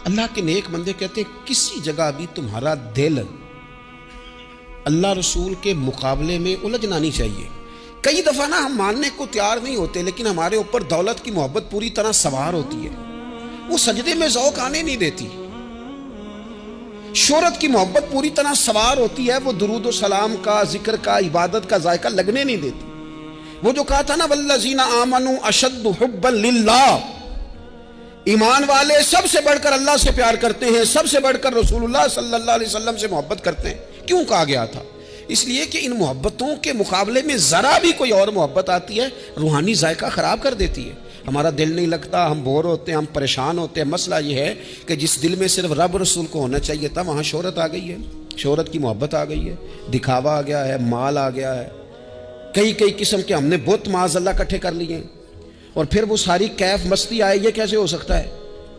अल्लाह के नेक बंदे कहते हैं किसी जगह भी तुम्हारा दिल अल्लाह रसूल के मुकाबले में उलझना नहीं चाहिए। कई दफ़ा ना हम मानने को तैयार नहीं होते, लेकिन हमारे ऊपर दौलत की मोहब्बत पूरी तरह सवार होती है, वो सजदे में ज़ौक़ आने नहीं देती। शोहरत की मोहब्बत पूरी तरह सवार होती है, वो दुरूद सलाम का, जिक्र का, इबादत का जायका लगने नहीं देती। वो जो कहा था ना, वल्लज़ीना आमनू अशद्दु हुब्बन लिल्लाह, ईमान वाले सबसे बढ़कर अल्लाह से प्यार करते हैं, सबसे बढ़कर रसूलुल्लाह सल्लल्लाहु अलैहि वसल्लम से मोहब्बत करते हैं। क्यों कहा गया था? इसलिए कि इन मोहब्बतों के मुकाबले में ज़रा भी कोई और मोहब्बत आती है, रूहानी जायका ख़राब कर देती है। हमारा दिल नहीं लगता, हम बोर होते हैं, हम परेशान होते हैं। मसला ये है कि जिस दिल में सिर्फ रब रसूल को होना चाहिए था, वहाँ शोहरत आ गई है, शोहरत की मोहब्बत आ गई है, दिखावा आ गया है, माल आ गया है, कई कई किस्म के हमने बुत माज़अल्लाह इकट्ठे कर लिए, और फिर वो सारी कैफ मस्ती आए। ये कैसे हो सकता है?